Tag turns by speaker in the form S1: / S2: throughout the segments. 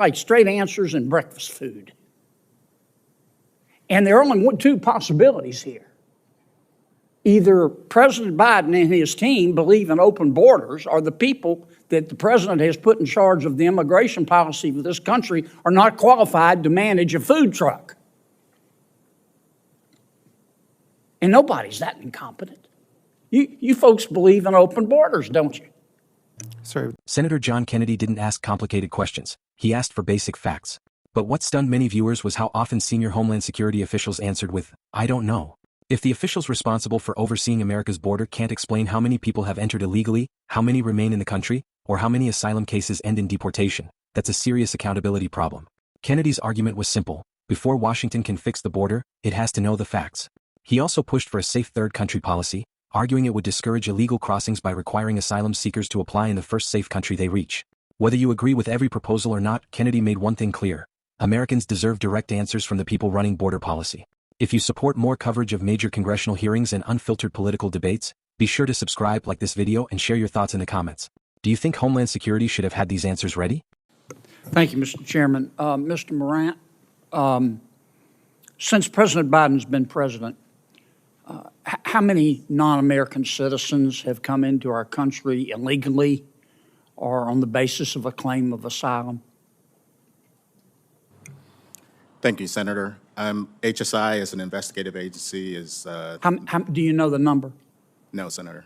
S1: like straight answers and breakfast food. And there are only two possibilities here. Either President Biden and his team believe in open borders, or the people that the president has put in charge of the immigration policy of this country are not qualified to manage a food truck. And nobody's that incompetent. You folks believe in open borders, don't you?
S2: Sir, Senator John Kennedy didn't ask complicated questions. He asked for basic facts. But what stunned many viewers was how often senior Homeland Security officials answered with, "I don't know." If the officials responsible for overseeing America's border can't explain how many people have entered illegally, how many remain in the country, or how many asylum cases end in deportation, that's a serious accountability problem. Kennedy's argument was simple: before Washington can fix the border, it has to know the facts. He also pushed for a safe third country policy, arguing it would discourage illegal crossings by requiring asylum seekers to apply in the first safe country they reach. Whether you agree with every proposal or not, Kennedy made one thing clear: Americans deserve direct answers from the people running border policy. If you support more coverage of major congressional hearings and unfiltered political debates, be sure to subscribe, like this video, and share your thoughts in the comments. Do you think Homeland Security should have had these answers ready?
S1: Thank you, Mr. Chairman. Mr. Morant, since President Biden's been president, how many non-American citizens have come into our country illegally or on the basis of a claim of asylum?
S3: Thank you, Senator. HSI, as an investigative agency, is...
S1: do you know the number?
S3: No, Senator.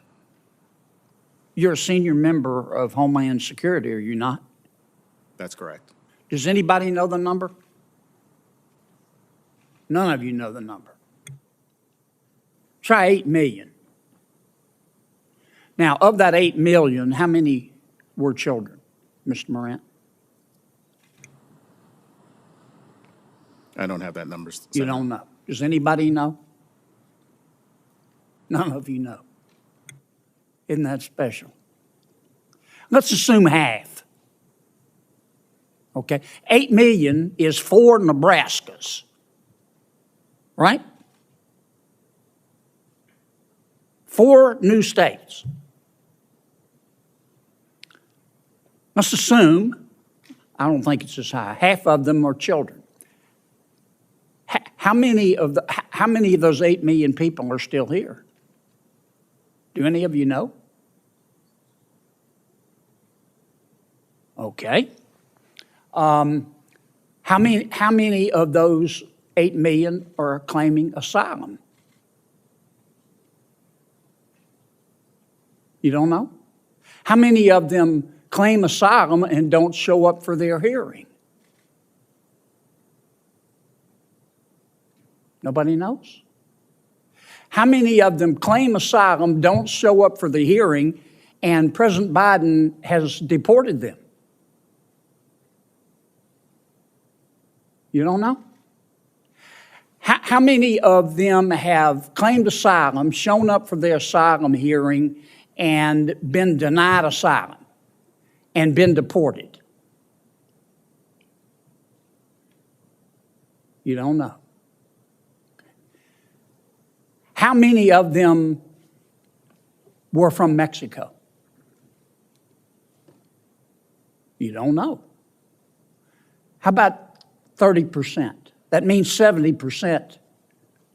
S1: You're a senior member of Homeland Security, are you not?
S3: That's correct.
S1: Does anybody know the number? None of you know the number. Try 8 million. Now, of that 8 million, how many were children, Mr. Morant?
S3: I don't have that number, Senator.
S1: You don't know. Does anybody know? None of you know. Isn't that special? Let's assume half. Okay? 8 million is 4 Nebraskas. Right? 4 new states. Let's assume, I don't think it's as high, half of them are children. How many of those 8 million people are still here? Do any of you know? Okay. How many of those 8 million are claiming asylum? You don't know? How many of them claim asylum and don't show up for their hearing? Nobody knows? How many of them claim asylum, don't show up for the hearing, and President Biden has deported them? You don't know? How many of them have claimed asylum, shown up for their asylum hearing, and been denied asylum and been deported? You don't know. How many of them were from Mexico? You don't know. How about 30%? That means 70%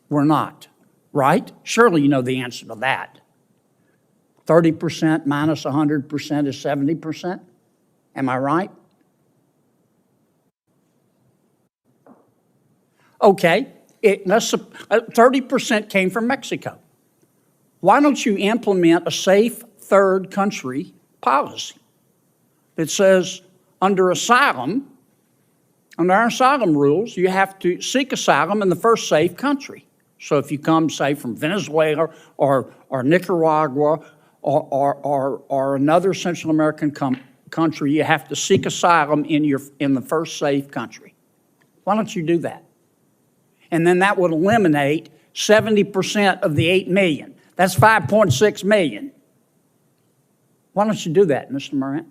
S1: were not, right? Surely you know the answer to that. 30% minus 100% is 70%. Am I right? Okay. 30% came from Mexico. Why don't you implement a safe third country policy that says under our asylum rules, you have to seek asylum in the first safe country. So if you come, say, from Venezuela or Nicaragua or another Central American country, you have to seek asylum in the first safe country. Why don't you do that? And then that would eliminate 70% of the 8 million. That's 5.6 million. Why don't you do that, Mr. Morant?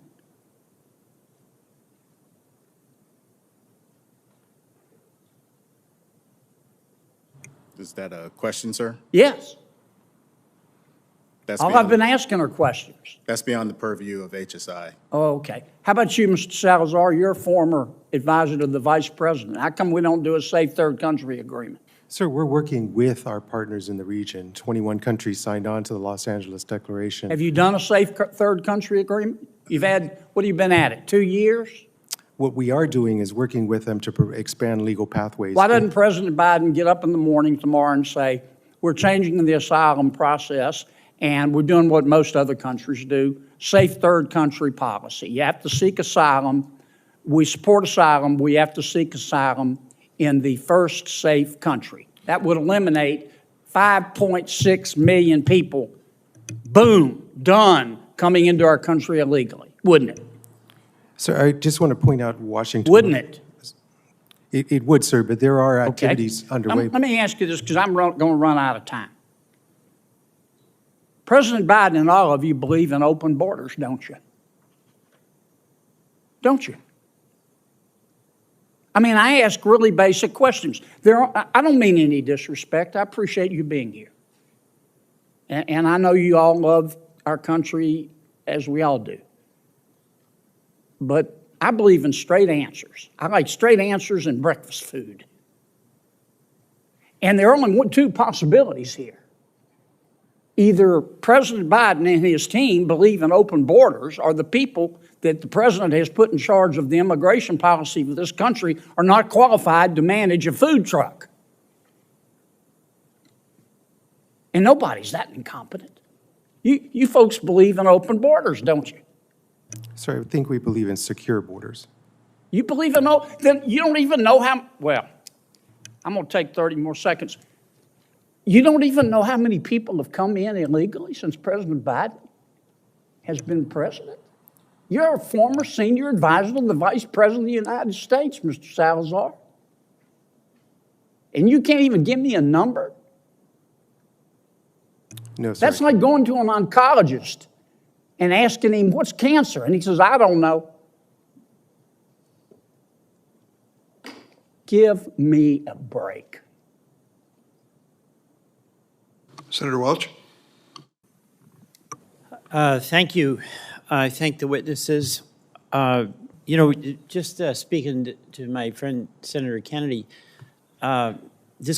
S3: Is that a question, sir?
S1: Yes.
S3: That's
S1: All I've
S3: beyond,
S1: been asking are questions.
S3: that's beyond the purview of HSI.
S1: Oh, okay. How about you, Mr. Salazar? You're a former advisor to the Vice President. How come we don't do a safe third country agreement?
S4: Sir, we're working with our partners in the region. 21 countries signed on to the Los Angeles Declaration.
S1: Have you done a safe third country agreement? You've had, what have you been at it, 2 years?
S4: What we are doing is working with them to expand legal pathways.
S1: Why doesn't President Biden get up in the morning tomorrow and say, we're changing the asylum process and we're doing what most other countries do, safe third country policy. You have to seek asylum. We support asylum. We have to seek asylum in the first safe country. That would eliminate 5.6 million people, boom, done, coming into our country illegally, wouldn't it?
S4: Sir, I just want to point out Washington.
S1: Wouldn't it?
S4: It would, sir, but there are
S1: Okay.
S4: activities underway.
S1: Let me ask you this, because I'm going to run out of time. President Biden and all of you believe in open borders, don't you? Don't you? I mean, I ask really basic questions. I don't mean any disrespect. I appreciate you being here. And I know you all love our country as we all do. But I believe in straight answers. I like straight answers and breakfast food. And there are only two possibilities here. Either President Biden and his team believe in open borders, or the people that the president has put in charge of the immigration policy of this country are not qualified to manage a food truck. And nobody's that incompetent. You folks believe in open borders, don't you?
S4: Sir, I think we believe in secure borders.
S1: You believe in then you don't even know how, well, I'm going to take 30 more seconds. You don't even know how many people have come in illegally since President Biden has been president? You're a former senior advisor to the Vice President of the United States, Mr. Salazar. And you can't even give me a number?
S4: No, sir.
S1: That's like going to an oncologist and asking him, what's cancer? And he says, I don't know. Give me a break.
S5: Senator Welch.
S6: Thank you. I thank the witnesses. You know, just speaking to my friend Senator Kennedy, this